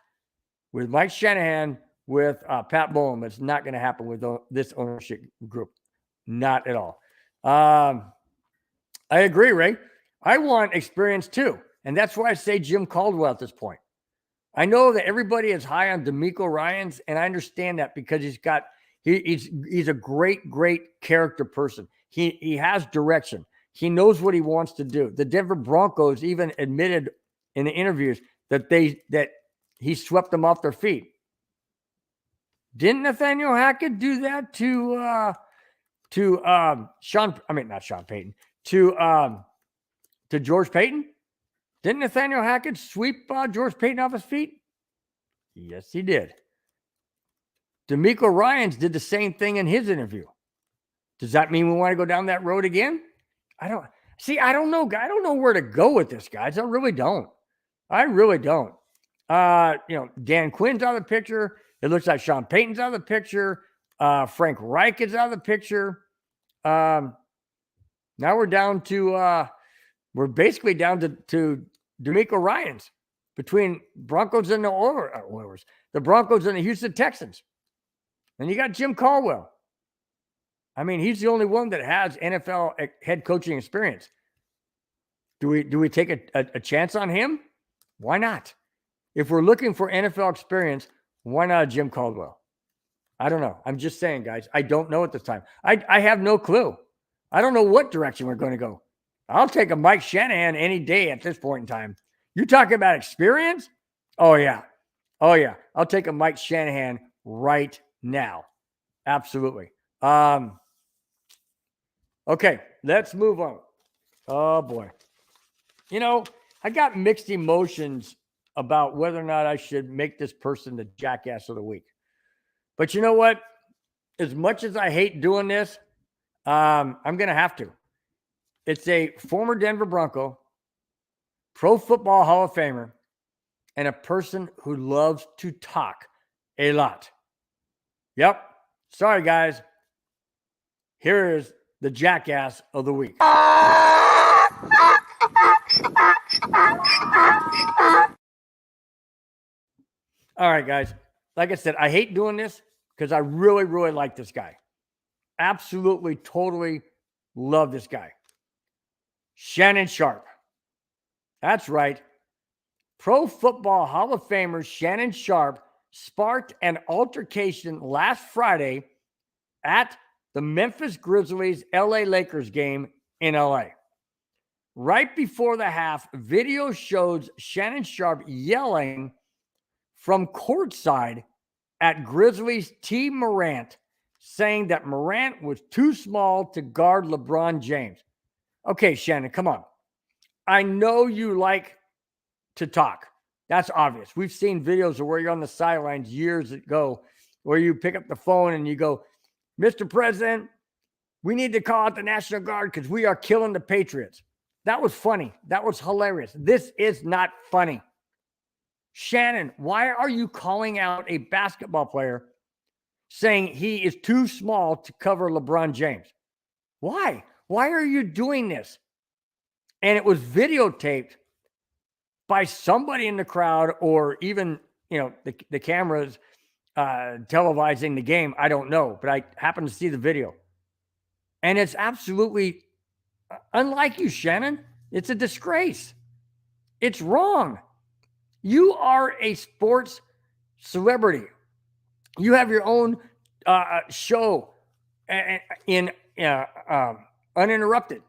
with Mike Shanahan, with Pat Bowlen, but it's not going to happen with this ownership group. Not at all. I agree, Ray. I want experience too. And that's why I say Jim Caldwell at this point. I know that everybody is high on DeMeco Ryans, and I understand that because he's a great character person. He has direction. He knows what he wants to do. The Denver Broncos even admitted in the interviews that he swept them off their feet. Didn't Nathaniel Hackett do that to George Payton? Didn't Nathaniel Hackett sweep George Payton off his feet? Yes, he did. DeMeco Ryans did the same thing in his interview. Does that mean we want to go down that road again? I don't know. I don't know where to go with this, guys. I really don't. Dan Quinn's out of the picture. It looks like Sean Payton's out of the picture. Frank Reich is out of the picture. Now we're down to we're basically down to DeMeco Ryans between Broncos and the Oilers, the Broncos and the Houston Texans. And you got Jim Caldwell. I mean, he's the only one that has NFL head coaching experience. Do we take a chance on him? Why not? If we're looking for NFL experience, why not Jim Caldwell? I don't know. I'm just saying, guys. I don't know at this time. I have no clue. I don't know what direction we're going to go. I'll take a Mike Shanahan any day at this point in time. You talking about experience? Oh, yeah. I'll take a Mike Shanahan right now. Absolutely. Okay, let's move on. Oh, boy. I got mixed emotions about whether or not I should make this person the jackass of the week. But you know what? As much as I hate doing this, I'm going to have to. It's a former Denver Bronco, Pro Football Hall of Famer, and a person who loves to talk a lot. Yep. Sorry, guys. Here is the jackass of the week. All right, guys. Like I said, I hate doing this because I really, really like this guy. Absolutely, totally love this guy. Shannon Sharpe. That's right. Pro Football Hall of Famer Shannon Sharpe sparked an altercation last Friday at the Memphis Grizzlies LA Lakers game in LA. Right before the half, video shows Shannon Sharpe yelling from courtside at Grizzlies T. Morant, saying that Morant was too small to guard LeBron James. Okay, Shannon, come on. I know you like to talk. That's obvious. We've seen videos of where you're on the sidelines years ago where you pick up the phone and you go, Mr. President, we need to call out the National Guard because we are killing the Patriots. That was funny. That was hilarious. This is not funny. Shannon, why are you calling out a basketball player saying he is too small to cover LeBron James? Why? Why are you doing this? And it was videotaped by somebody in the crowd, or even, the cameras televising the game. I don't know, but I happened to see the video. And it's absolutely unlike you, Shannon. It's a disgrace. It's wrong. You are a sports celebrity. You have your own show in uninterrupted.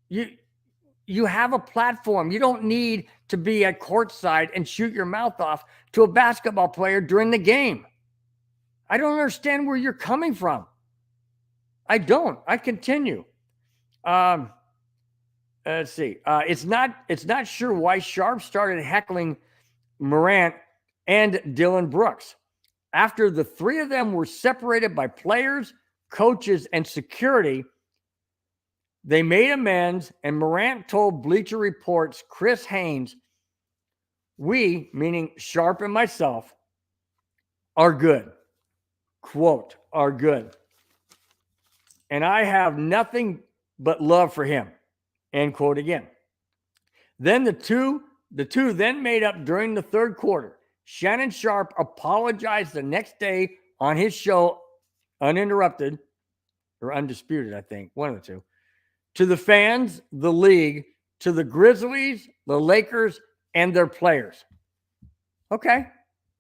You have a platform. You don't need to be at courtside and shoot your mouth off to a basketball player during the game. I don't understand where you're coming from. I don't. I continue. Let's see. It's not sure why Sharp started heckling Morant and Dylan Brooks. After the three of them were separated by players, coaches, and security, they made amends, and Morant told Bleacher Report's Chris Haynes, "We," meaning Sharp and myself, "are good." Quote, "are good. And I have nothing but love for him." End quote again. Then the two then made up during the third quarter. Shannon Sharp apologized the next day on his show, Uninterrupted, or Undisputed, I think, one of the two, to the fans, the league, to the Grizzlies, the Lakers, and their players. Okay,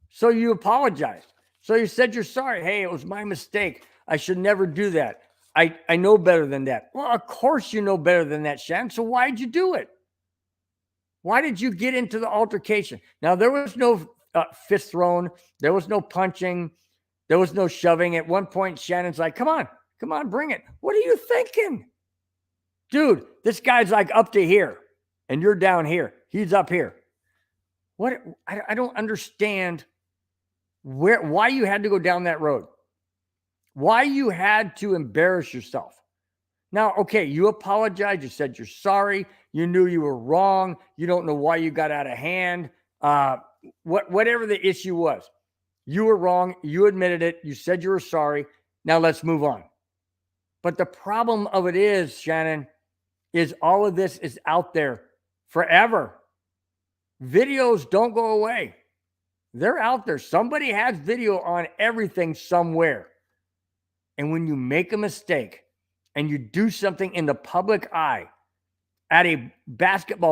so you apologized. So you said you're sorry. Hey, it was my mistake. I should never do that. I know better than that. Well, of course you know better than that, Shannon. So why did you do it? Why did you get into the altercation? Now, there was no fist thrown. There was no punching. There was no shoving. At one point, Shannon's like, come on, bring it. What are you thinking? Dude, this guy's like up to here, and you're down here. He's up here. What? I don't understand why you had to go down that road. Why you had to embarrass yourself. Now, okay, you apologized. You said you're sorry. You knew you were wrong. You don't know why you got out of hand. Whatever the issue was, you were wrong. You admitted it. You said you were sorry. Now let's move on. But the problem of it is, Shannon, is all of this is out there forever. Videos don't go away. They're out there. Somebody has video on everything somewhere. And when you make a mistake and you do something in the public eye at a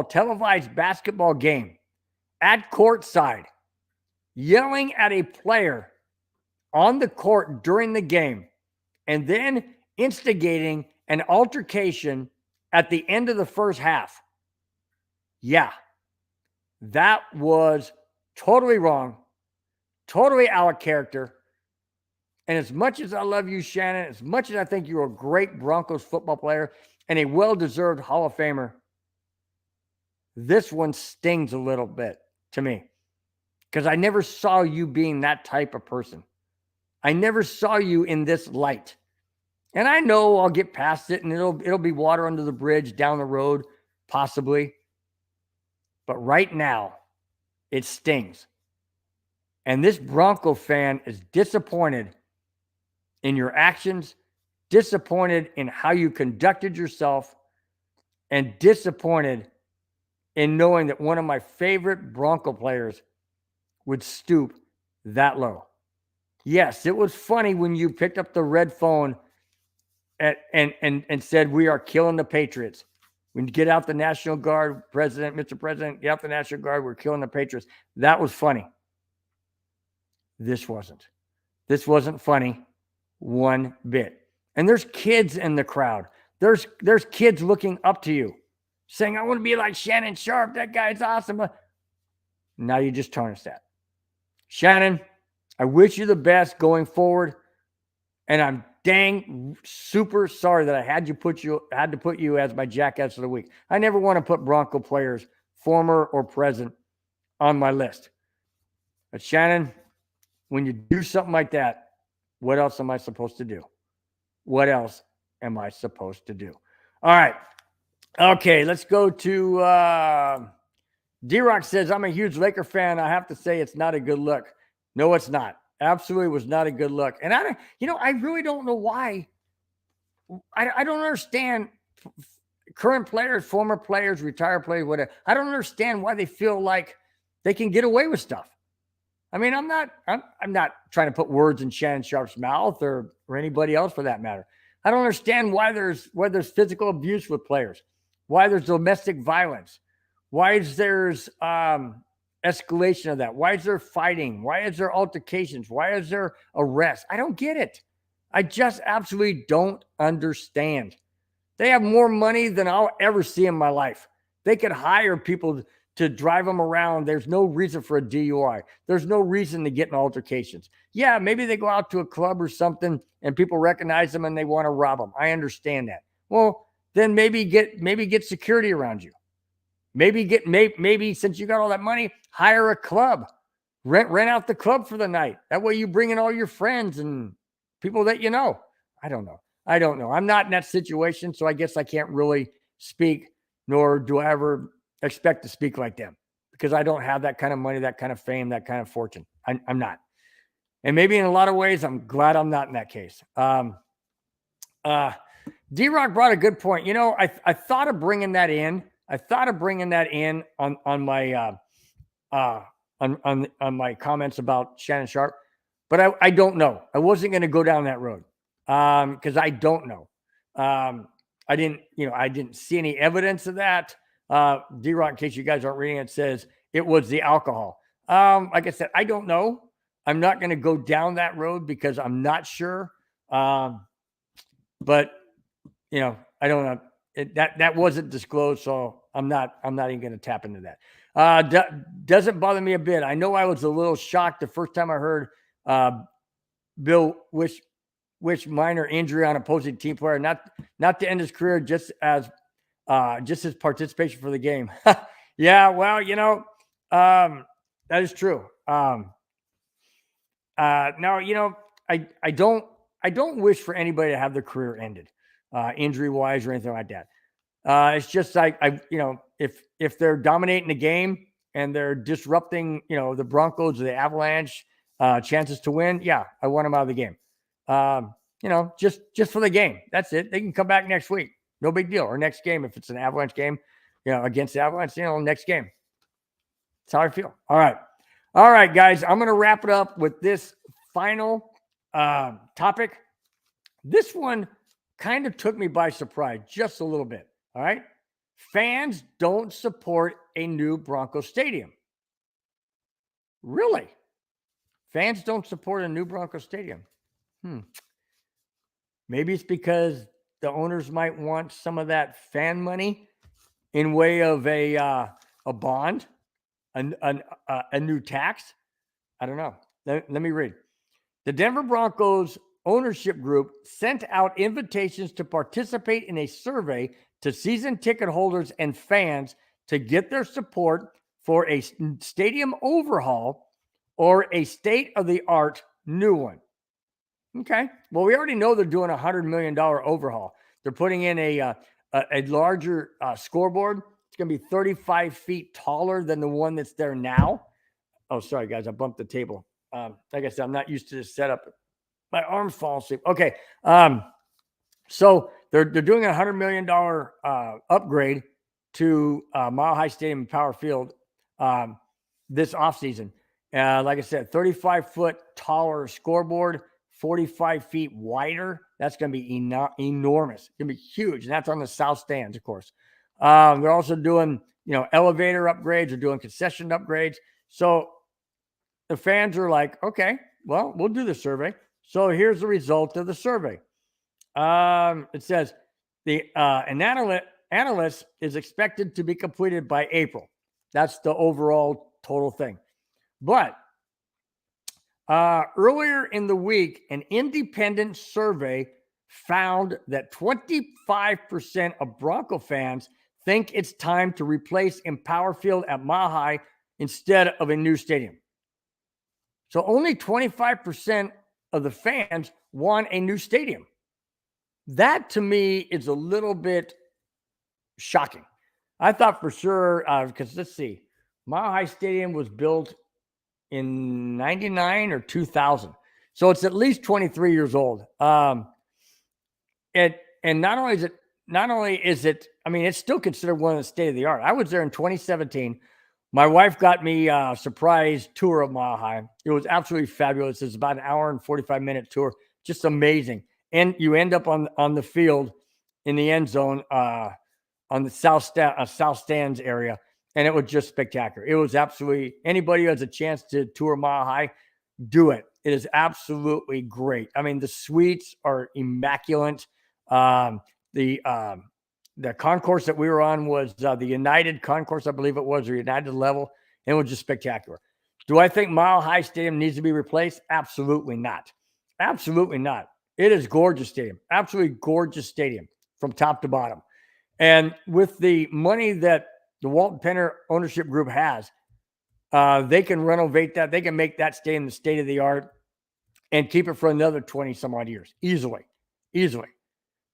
televised basketball game, at courtside, yelling at a player on the court during the game, and then instigating an altercation at the end of the first half. Yeah, that was totally wrong, totally out of character. And as much as I love you, Shannon, as much as I think you're a great Broncos football player and a well-deserved Hall of Famer, this one stings a little bit to me because I never saw you being that type of person. I never saw you in this light. And I know I'll get past it and it'll be water under the bridge down the road, possibly. But right now, it stings. And this Bronco fan is disappointed in your actions, disappointed in how you conducted yourself, and disappointed in knowing that one of my favorite Bronco players would stoop that low. Yes, it was funny when you picked up the red phone and said, "We are killing the Patriots." When you get out the National Guard, Mr. President, get out the National Guard, we're killing the Patriots. That was funny. This wasn't. This wasn't funny one bit. And there's kids in the crowd. There's kids looking up to you, saying, "I want to be like Shannon Sharp. That guy's awesome." Now you just tarnished that. Shannon, I wish you the best going forward. And I'm dang super sorry that I had to put you as my jackass of the week. I never want to put Bronco players, former or present, on my list. But Shannon, when you do something like that, what else am I supposed to do? What else am I supposed to do? All right. Okay, let's go to D-Rock says, "I'm a huge Laker fan. I have to say it's not a good look." No, it's not. Absolutely was not a good look. And I really don't know why. I don't understand current players, former players, retired players, whatever. I don't understand why they feel like they can get away with stuff. I mean, I'm not trying to put words in Shannon Sharp's mouth or anybody else for that matter. I don't understand why there's physical abuse with players, why there's domestic violence, why is there's escalation of that, why is there fighting, why is there altercations, why is there arrests? I don't get it. I just absolutely don't understand. They have more money than I'll ever see in my life. They could hire people to drive them around. There's no reason for a DUI. There's no reason to get in altercations. Yeah, maybe they go out to a club or something and people recognize them and they want to rob them. I understand that. Well, then maybe get security around you. Maybe since you got all that money, hire a club. Rent out the club for the night. That way you bring in all your friends and people that you know. I don't know. I'm not in that situation, so I guess I can't really speak, nor do I ever expect to speak like them, because I don't have that kind of money, that kind of fame, that kind of fortune. I'm not. And maybe in a lot of ways, I'm glad I'm not in that case. D-Rock brought a good point. You know, I thought of bringing that in. On my on my comments about Shannon Sharpe, but I don't know. I wasn't going to go down that road because I don't know. I didn't see any evidence of that. D-Rock, in case you guys aren't reading it, says it was the alcohol. Like I said, I don't know. I'm not going to go down that road because I'm not sure. But you know, I don't know. That wasn't disclosed, so I'm not even going to tap into that. Doesn't bother me a bit. I know I was a little shocked the first time I heard Bill wish minor injury on opposing team player, not to end his career, just his participation for the game. Yeah, well, you know, that is true. Now, you know, I don't wish for anybody to have their career ended, injury wise or anything like that. It's just like if they're dominating the game and they're disrupting, you know, the Broncos or the Avalanche chances to win, yeah, I want them out of the game. You know, just for the game. That's it. They can come back next week. No big deal. Or next game, if it's an Avalanche game, you know, against the Avalanche, you know, next game. That's how I feel. All right, guys. I'm going to wrap it up with this final topic. This one kind of took me by surprise just a little bit. All right. Fans don't support a new Bronco stadium. Really? Fans don't support a new Bronco stadium. Maybe it's because the owners might want some of that fan money in way of a bond, a new tax. I don't know. Let me read. The Denver Broncos ownership group sent out invitations to participate in a survey to season ticket holders and fans to get their support for a stadium overhaul or a state-of-the-art new one. Okay. Well, we already know they're doing a $100 million overhaul. They're putting in a larger scoreboard. It's going to be 35 feet taller than the one that's there now. Oh, sorry, guys. I bumped the table. Like I said, I'm not used to this setup. My arm's falling asleep. Okay. So they're doing a $100 million upgrade to Mile High Stadium and Power Field this offseason. Like I said, 35-foot taller scoreboard, 45 feet wider. That's going to be enormous. It's going to be huge. And that's on the south stands, of course. They're also doing, you know, elevator upgrades. They're doing concession upgrades. So the fans are like, okay, well, we'll do the survey. So here's the result of the survey. It says an analyst is expected to be completed by April. That's the overall total thing. But earlier in the week, an independent survey found that 25% of Bronco fans think it's time to replace Empower Field at Mile High instead of a new stadium. So only 25% of the fans want a new stadium. That to me is a little bit shocking. I thought for sure, because let's see, Mile High Stadium was built in 99 or 2000. So it's at least 23 years old. And not only is it, I mean, it's still considered one of the state of the art. I was there in 2017. My wife got me a surprise tour of Mile High. It was absolutely fabulous. It's about an hour and 45-minute tour. Just amazing. And you end up on the field in the end zone on the south stands area, and it was just spectacular. It was absolutely, anybody who has a chance to tour Mile High, do it. It is absolutely great. I mean, the suites are immaculate. The concourse that we were on was the United concourse, I believe it was, or United level, and it was just spectacular. Do I think Mile High Stadium needs to be replaced? Absolutely not. Absolutely not. It is gorgeous stadium. Absolutely gorgeous stadium from top to bottom. And with the money that the Walton Penner ownership group has, they can renovate that. They can make that stadium the state of the art and keep it for another 20 some odd years. Easily.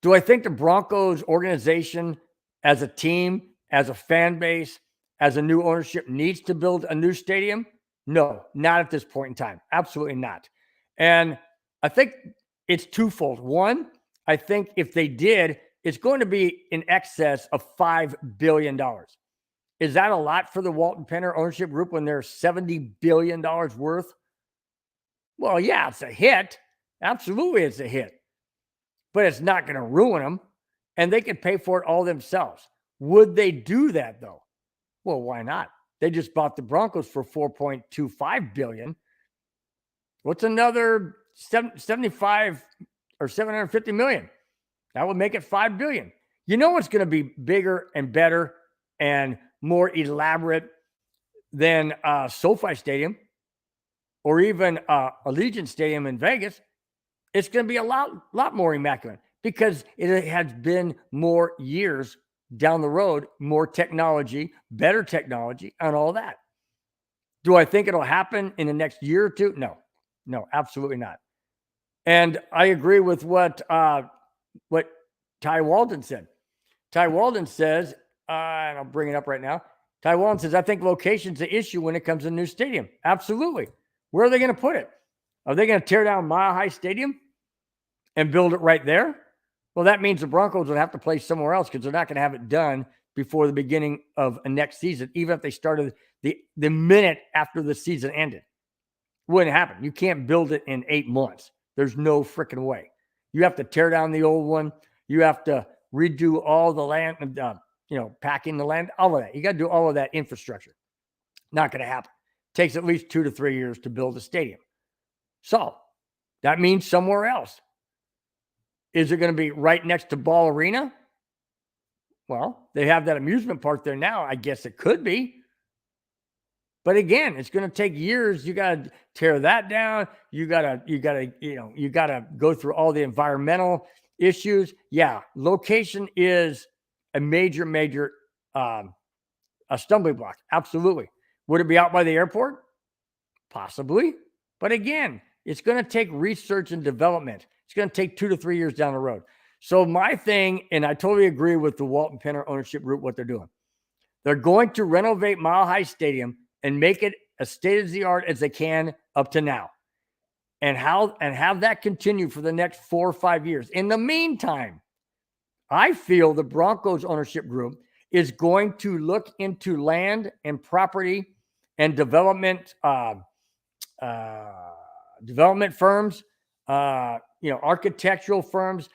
Do I think the Broncos organization as a team, as a fan base, as a new ownership needs to build a new stadium? No, not at this point in time. Absolutely not. And I think it's twofold. One, I think if they did, it's going to be in excess of $5 billion. Is that a lot for the Walton Penner ownership group when they're $70 billion worth? Well, yeah, it's a hit. Absolutely, it's a hit. But it's not going to ruin them, and they can pay for it all themselves. Would they do that, though? Well, why not? They just bought the Broncos for $4.25 billion. What's another 75 or 750 million? That would make it $5 billion. You know what's going to be bigger and better and more elaborate than SoFi Stadium or even Allegiant Stadium in Vegas? It's going to be a lot more immaculate because it has been more years down the road, more technology, better technology, and all that. Do I think it'll happen in the next year or two? No, absolutely not. And I agree with what Ty Walden said. Ty Walden says, and I'll bring it up right now. Ty Walden says, I think location's the issue when it comes to a new stadium. Absolutely. Where are they going to put it? Are they going to tear down Mile High Stadium and build it right there? Well, that means the Broncos would have to play somewhere else because they're not going to have it done before the beginning of next season, even if they started the minute after the season ended. Wouldn't happen. You can't build it in 8 months. There's no freaking way. You have to tear down the old one. You have to redo all the land, packing the land, all of that. You got to do all of that infrastructure. Not going to happen. Takes at least 2 to 3 years to build a stadium. So that means somewhere else. Is it going to be right next to Ball Arena? Well, they have that amusement park there now. I guess it could be. But again, it's going to take years. You got to tear that down. You got to go through all the environmental issues. Yeah, location is a major a stumbling block. Absolutely. Would it be out by the airport? Possibly. But again, it's going to take research and development. It's going to take 2 to 3 years down the road. So my thing, and I totally agree with the Walton Penner ownership group, what they're doing. They're going to renovate Mile High Stadium and make it as state-of-the-art as they can up to now. And have that continue for the next 4 or 5 years. In the meantime, I feel the Broncos ownership group is going to look into land and property and development firms, architectural firms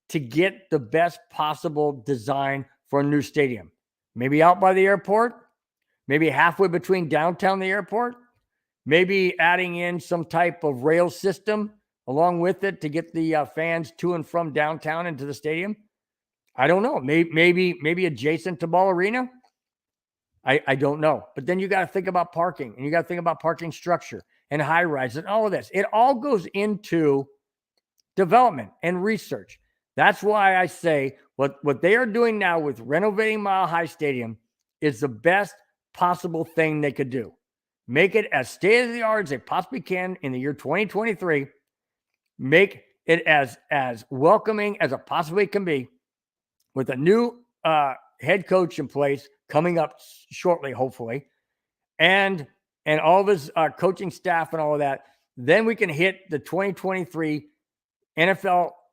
to get the best possible design for a new stadium. Maybe out by the airport, maybe halfway between downtown and the airport, maybe adding in some type of rail system along with it to get the fans to and from downtown into the stadium. I don't know. Maybe adjacent to Ball Arena. I don't know. But then you got to think about parking, and you got to think about parking structure and high rise and all of this. It all goes into development and research. That's why I say what they are doing now with renovating Mile High Stadium is the best possible thing they could do. Make it as state-of-the-art as they possibly can in the year 2023. Make it as welcoming as it possibly can be with a new head coach in place coming up shortly, hopefully, and all of his coaching staff and all of that. Then we can hit the 2023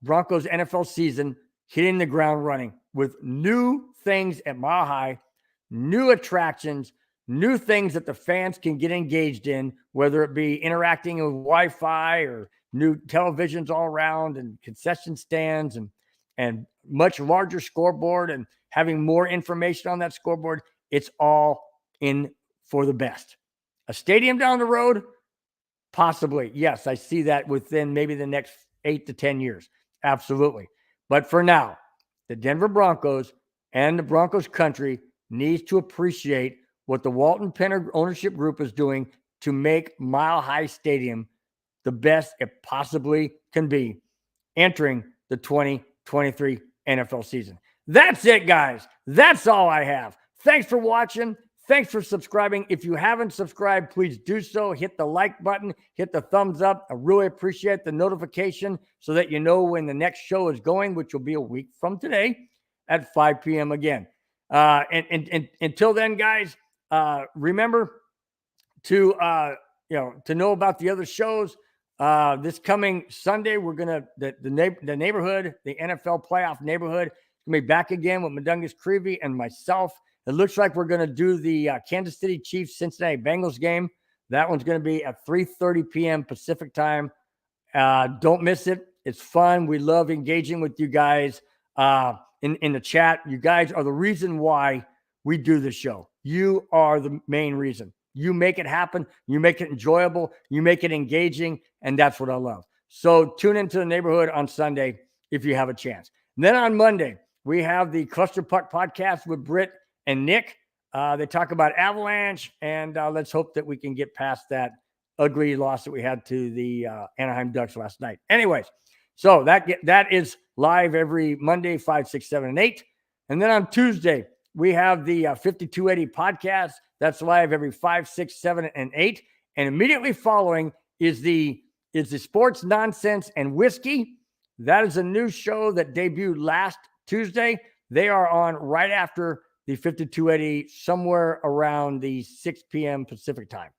Broncos NFL season, hitting the ground running with new things at Mile High, new attractions, new things that the fans can get engaged in, whether it be interacting with Wi-Fi or new televisions all around and concession stands and much larger scoreboard and having more information on that scoreboard, it's all in for the best. A stadium down the road, possibly. Yes, I see that within maybe the next 8 to 10 years. Absolutely. But for now, the Denver Broncos and the Broncos country needs to appreciate what the Walton Penner ownership group is doing to make Mile High Stadium the best it possibly can be entering the 2023 NFL season. That's it, guys. That's all I have. Thanks for watching. Thanks for subscribing. If you haven't subscribed, please do so. Hit the like button. Hit the thumbs up. I really appreciate the notification so that you know when the next show is going, which will be a week from today at 5 p.m. again. And until then, guys, remember to know about the other shows. This coming Sunday, we're gonna the neighborhood, the NFL playoff neighborhood, gonna be back again with Madungus Creevy and myself. It looks like we're gonna do the Kansas City Chiefs Cincinnati Bengals game. That one's gonna be at 3:30 p.m. Pacific time. Don't miss it. It's fun. We love engaging with you guys in the chat. You guys are the reason why we do this show. You are the main reason. You make it happen. You make it enjoyable. You make it engaging. And that's what I love. So tune into the neighborhood on Sunday if you have a chance. And then on Monday, we have the Cluster Puck podcast with Britt and Nick. They talk about Avalanche. And let's hope that we can get past that ugly loss that we had to the Anaheim Ducks last night. Anyways, so that is live every Monday, 5, 6, 7, and 8. And then on Tuesday, we have the 5280 podcast. That's live every 5, 6, 7, and 8. And immediately following is the Sports Nonsense and Whiskey. That is a new show that debuted last Tuesday. They are on right after the 5280, somewhere around the 6 p.m. Pacific time.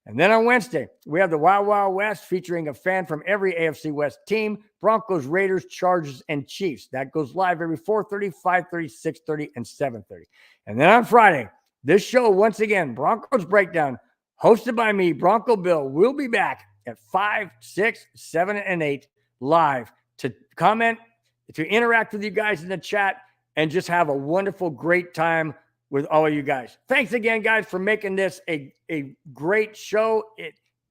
And then on Wednesday, we have the Wild Wild West featuring a fan from every AFC West team, Broncos, Raiders, Chargers, and Chiefs. That goes live every 4:30, 5:30, 6:30, and 7:30. And then on Friday, this show, once again, Broncos Breakdown, hosted by me, Bronco Bill, will be back at 5, 6, 7, and 8 live to comment, to interact with you guys in the chat, and just have a wonderful, great time with all of you guys. Thanks again, guys, for making this a great show.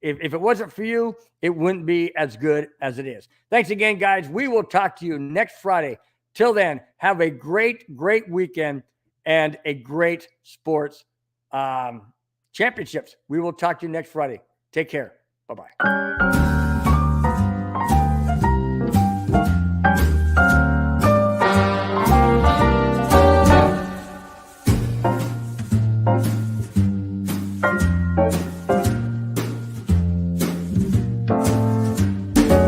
If it wasn't for you, it wouldn't be as good as it is. Thanks again, guys. We will talk to you next Friday. Till then, have a great, great weekend and a great sports championships. We will talk to you next Friday. Take care. Bye-bye.